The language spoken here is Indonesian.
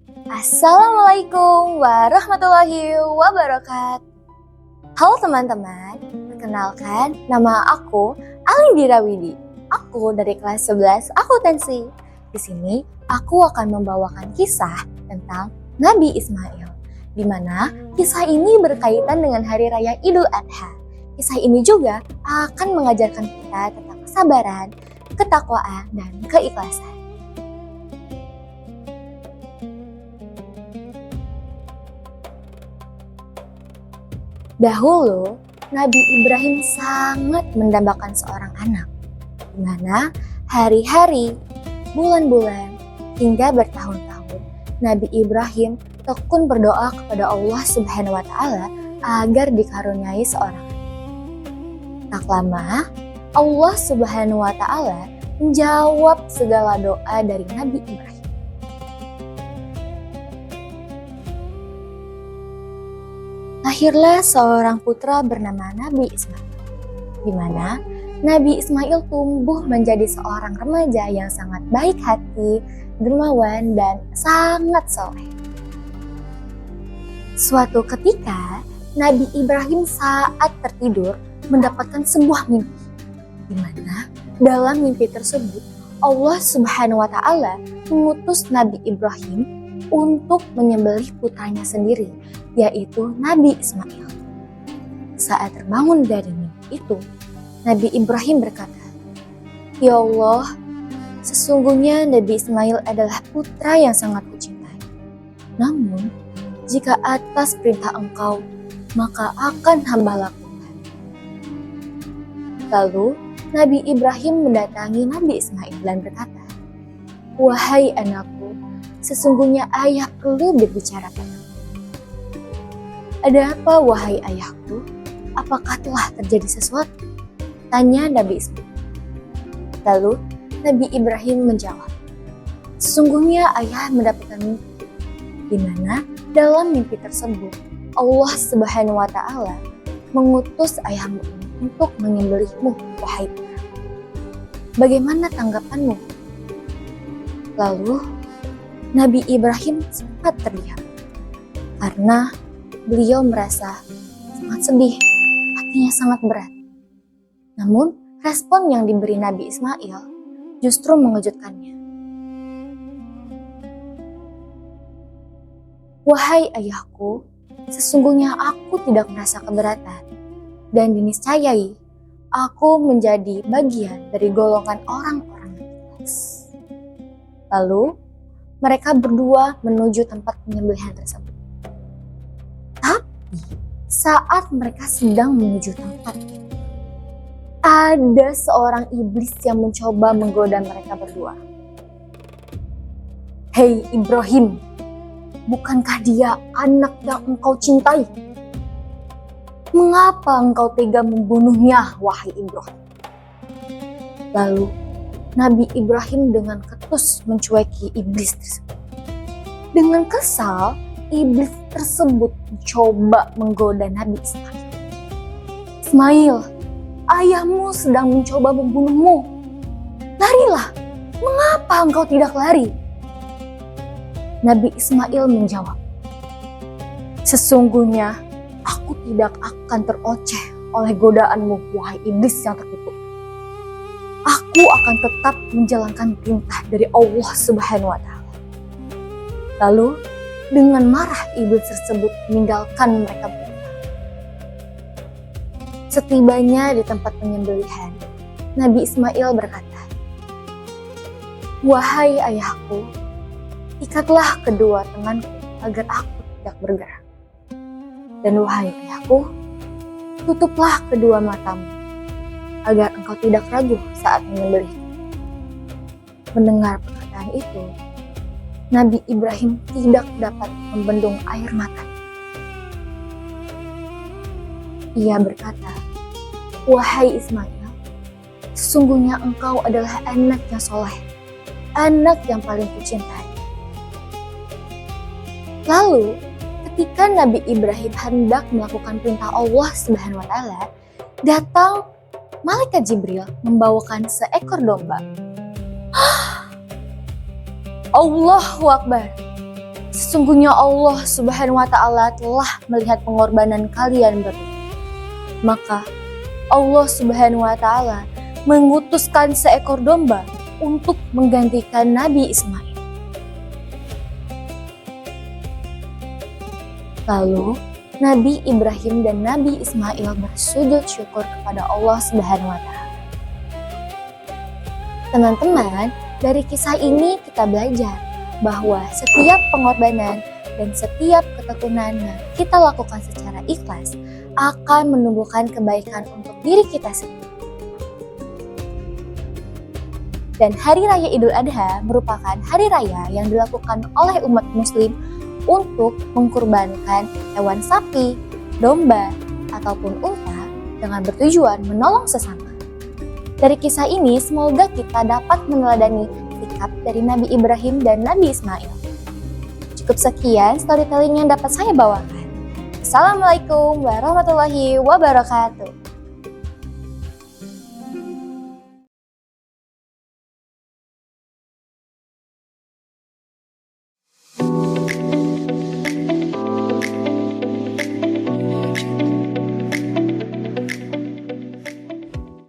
Assalamualaikum warahmatullahi wabarakatuh. Halo teman-teman, perkenalkan nama aku Alindira Widi. Aku dari kelas 11 akuntansi. Di sini aku akan membawakan kisah tentang Nabi Ismail, di mana kisah ini berkaitan dengan Hari Raya Idul Adha. Kisah ini juga akan mengajarkan kita tentang kesabaran, ketakwaan, dan keikhlasan. Dahulu, Nabi Ibrahim sangat mendambakan seorang anak, di mana hari-hari, bulan-bulan, hingga bertahun-tahun, Nabi Ibrahim tekun berdoa kepada Allah Subhanahu wa Ta'ala agar dikaruniai seorang anak. Tak lama, Allah Subhanahu wa Ta'ala menjawab segala doa dari Nabi Ibrahim. Lahirlah seorang putra bernama Nabi Ismail, di mana Nabi Ismail tumbuh menjadi seorang remaja yang sangat baik hati, dermawan, dan sangat soleh. Suatu ketika, Nabi Ibrahim saat tertidur mendapatkan sebuah mimpi, di mana dalam mimpi tersebut Allah Subhanahu wa Ta'ala mengutus Nabi Ibrahim untuk menyembelih putranya sendiri, yaitu Nabi Ismail. Saat terbangun dari mimpi itu, Nabi Ibrahim berkata, "Ya Allah, sesungguhnya Nabi Ismail adalah putra yang sangat kucintai. Namun, jika atas perintah Engkau, maka akan hamba lakukan." Lalu, Nabi Ibrahim mendatangi Nabi Ismail dan berkata, "Wahai anakku, sesungguhnya ayah perlu berbicara padamu." "Ada apa, wahai ayahku? Apakah telah terjadi sesuatu?" tanya Nabi Ismail. Lalu Nabi Ibrahim menjawab, "Sesungguhnya ayah mendapatkan mimpi, di mana dalam mimpi tersebut Allah Subhanahu wa Ta'ala mengutus ayahmu untuk menyembelihmu, wahai putra. Bagaimana tanggapanmu?" Lalu Nabi Ibrahim sempat terdiam karena beliau merasa sangat sedih, hatinya sangat berat. Namun, respon yang diberi Nabi Ismail justru mengejutkannya. "Wahai ayahku, sesungguhnya aku tidak merasa keberatan, dan diniscayai aku menjadi bagian dari golongan orang-orang yang ikhlas." Lalu, mereka berdua menuju tempat penyembelihan tersebut. Tapi saat mereka sedang menuju tempat itu, ada seorang iblis yang mencoba menggoda mereka berdua. "Hei Ibrahim, bukankah dia anak yang engkau cintai? Mengapa engkau tega membunuhnya, wahai Ibrahim?" Lalu Nabi Ibrahim dengan ketus mencueki iblis tersebut. Dengan kesal, iblis tersebut mencoba menggoda Nabi Ismail. "Ismail, ayahmu sedang mencoba membunuhmu. Larilah, mengapa engkau tidak lari?" Nabi Ismail menjawab, "Sesungguhnya aku tidak akan teroceh oleh godaanmu, wahai iblis yang terkutuk. Aku akan tetap menjalankan perintah dari Allah Subhanahu wa Ta'ala." Lalu, dengan marah iblis tersebut meninggalkan mereka berdua. Setibanya di tempat penyembelihan, Nabi Ismail berkata, "Wahai ayahku, ikatlah kedua tanganku agar aku tidak bergerak. Dan wahai ayahku, tutuplah kedua matamu agar engkau tidak ragu saat menyembelihku." Mendengar perkataan itu, Nabi Ibrahim tidak dapat membendung air mata. Ia berkata, "Wahai Ismail, sesungguhnya engkau adalah anak yang soleh, anak yang paling kucintai." Lalu, ketika Nabi Ibrahim hendak melakukan perintah Allah Subhanahu wa Ta'ala, datang Malaikat Jibril membawakan seekor domba. "Allahu Akbar! Sesungguhnya Allah Subhanahu wa Ta'ala telah melihat pengorbanan kalian berdua. Maka Allah Subhanahu wa Ta'ala mengutuskan seekor domba untuk menggantikan Nabi Ismail. Lalu Nabi Ibrahim dan Nabi Ismail bersujud syukur kepada Allah Subhanahu wa Ta'ala. Teman-teman, dari kisah ini kita belajar bahwa setiap pengorbanan dan setiap ketekunan yang kita lakukan secara ikhlas akan menumbuhkan kebaikan untuk diri kita sendiri. Dan Hari Raya Idul Adha merupakan hari raya yang dilakukan oleh umat muslim untuk mengkurbankan hewan sapi, domba, ataupun unta dengan bertujuan menolong sesama. Dari kisah ini semoga kita dapat meneladani sikap dari Nabi Ibrahim dan Nabi Ismail. Cukup sekian storytelling yang dapat saya bawakan. Assalamualaikum warahmatullahi wabarakatuh.